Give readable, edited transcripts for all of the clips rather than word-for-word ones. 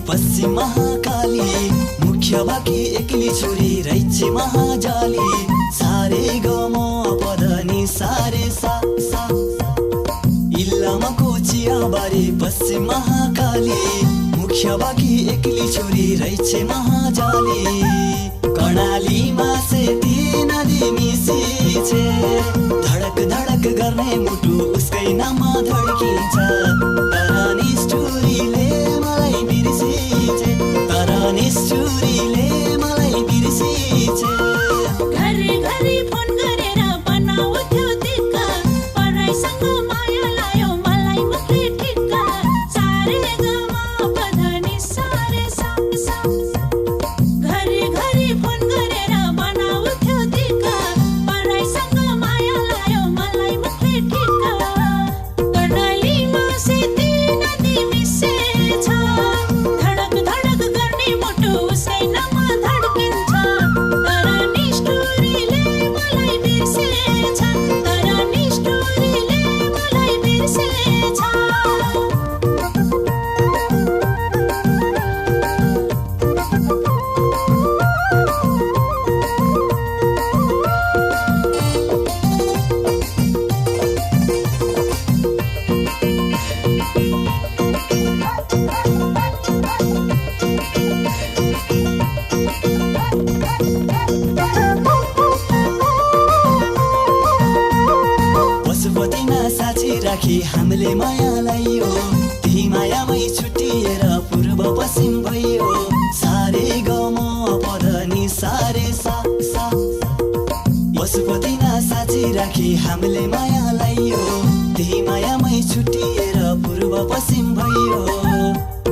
पश्चिम महाकाली मुख्य बाकी एक्ली छोरी रैचे महाजाली सारे गम पधनी सारे सा सा इल्लामको चिया बारी पश्चिम महाकाली मुख्य बाकी एक्ली छोरी रैचे महाजाली कर्णालीमा सेती नदी मिसी छे धडक धडक गर्ने मुटु उसकै नाममा धड्किन्छ तर निष्ठुरीले मलाई बिर्सिछे तर निष्ठुरीले मलाई बिर्सिछे घरी घरी फोन गरेर बनाउँथ्यो दिक्क पराइसँग माया लायो मलाई मुखले ठिक्क सारे गमा पधनी सारे सा सा घरी घरी फोन गरेर बनाउँथ्यो दिक्क पराइसँग माया लायो मलाई मुखले ठिक्क कर्णालीमा सेती नदी मिसेछ धडक धडक गर्ने मुटु उसकै नाममा धड्किन्छ तर निष्ठुरीले मलाई बिर्सेछ तर निष्ठुरीले मलाई बिर्सेछ पशुपतिमा साँची राखी हामीले मायालाई हो त्यही मायामै छुट्टिएर पूर्व पश्चिम भयो सारे गम पधनी सारे सा सा पशुपतिमा साँची राखी हामीले मायालाई हो त्यही मायामै छुट्टिएर पूर्व पश्चिम भयो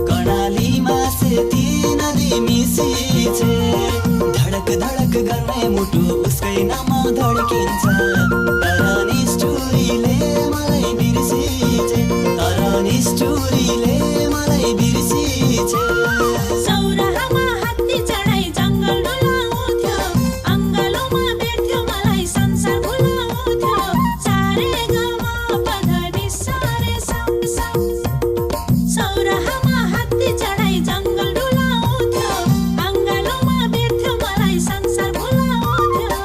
कर्णालीमा सेती नदी मिसिछे धडक धडक गर्ने मुटु उसकै नाममा धड्किन्छ तर निष्ठुरीले मलाई बिर्सिछे तर निष्ठुरीले मलाई बिर्सिछे सौराहामा हात्ती चढाइ जङ्गल डुलाउँथ्यो अङ्गालोमा भेट्थ्यो मलाई संसार भुलाउँथ्यो सारे गमा पधनी सारे सा सा सौराहामा हात्ती चढाइ जङ्गल डुलाउँथ्यो अङ्गालोमा भेट्थ्यो मलाई संसार भुलाउँथ्यो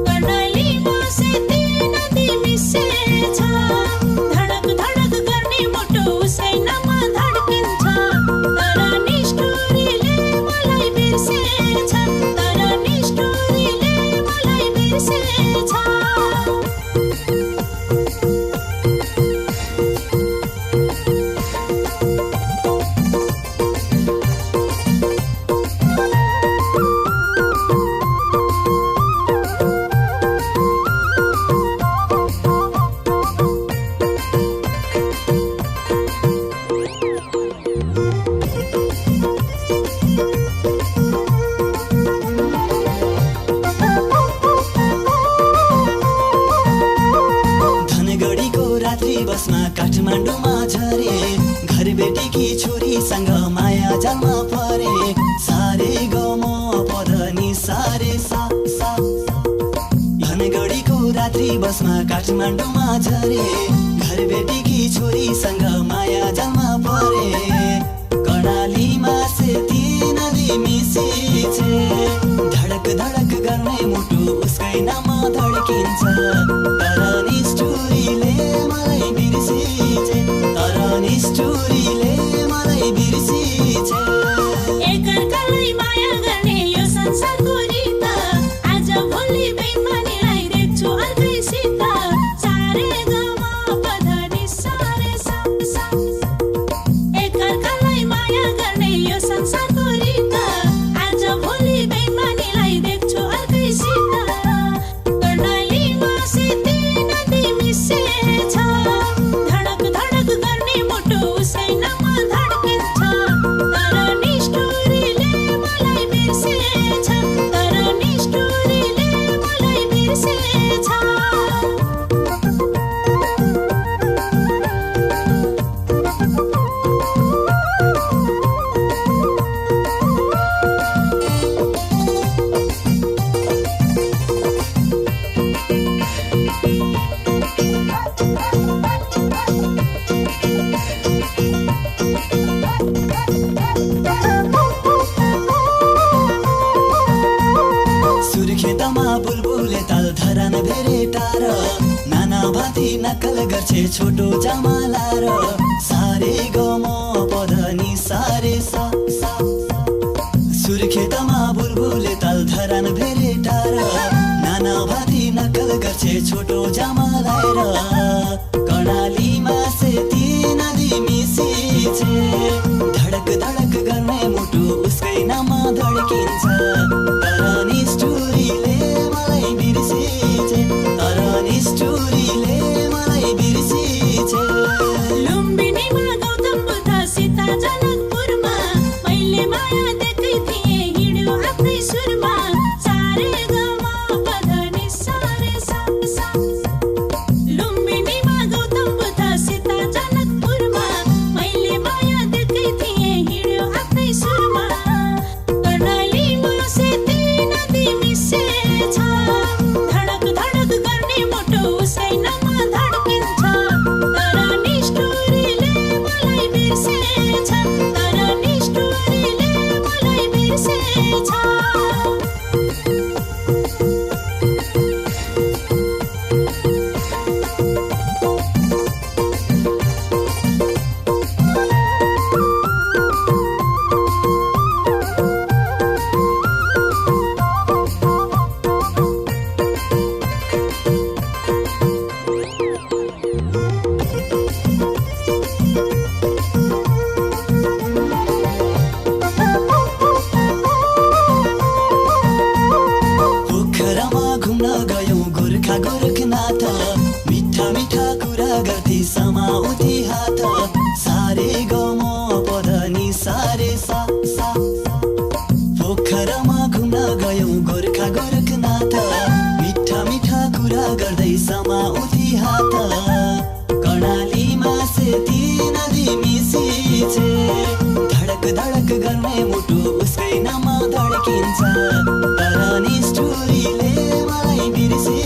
कर्णालीमा सेती नदी मिसेछ धडक धडक गर्ने मुटु उसकै नाममा धड्किन्छ तर निष्ठुरीले मलाई बिर्सेछ तर निष्ठुरीले मलाई बिर्सेछ धनगढीको रात्रि बसमा काठमाडौँमा झरे घर बेटीकी छोरीसँग माया जालमा परे सारे गम पधनी सारे सा सा धनगढीको रात्रि बसमा काठमाडौँमा झरे घर बेटीकी छोरीसँग माया जालमा परे कर्णालीमा सेती नदी मिसिछे धडक धडक गर्ने मुटु उसकै नाममा धड्किन्छ तर निष्ठुरीले मलाई बिर्सिछे तर निष्ठुरीले मलाई बिर्सिछे एकअर्कालाई माया गर्ने यो संसारको रीत आज भोलि बेइमानीलाई देख्छु अर्कैसित सारे गमा पधनी सारे सा सा एकअर्कालाई माया गर्ने यो संसारको रीत आज भोलि बेइमानीलाई देख्छु अर्कैसित कर्णालीमा सेती भेरे टार नाना भाती नक्कल गर्छे छोटो जमाला र सारे गम पद नि सारे सा सा सुर्खेतमा बुलबुले ताल धरान भेरे टार नाना भाती नक्कल गर्छे छोटो जमालाई र कर्णालीमा सेती नदी मिसिछे धडक धडक गर्ने मुटु उसकै नाममा धड्किन्छ तर निष्ठुरीले मलाई बिर्सिछे तर निष्ठुरीले मलाई बिर्सिछे लुम्बिनीमा गौतम बुद्ध सीता जनकपुरमा मैले माया देखेकै थिएँ हिँड्यो आफ्नै सुरमा सारे गमा पद नि सारे सा सा लुम्बिनीमा गौतम बुद्ध सीता जनकपुरमा मैले माया देखेकै थिएँ हिँड्यो आफ्नै सुरमा कर्णालीमा सेती नदी मिसेछ धडक धडक गर्ने मुटु उसकै नाममा धड्किन्छ तर निष्ठुरीले मलाई बिर्सेछ तर निष्ठुरीले मलाई बिर्सेछ पोखरामा घुम्न गयौं गोर्खा गोरखनाथ मिठा मिठा कुरा गर्थे समाउँथे हात सारे गम पद नि सारे सा सा पोखरामा घुम्न गयौं गोर्खा गोरखनाथ मिठा मिठा कुरा गर्दै समाउँथे हात कर्णालीमा सेती नदी मिसिछे धडक धडक गर्ने मुटु उसकै नाममा धड्किन्छ तर निष्ठुरीले मलाई बिर्से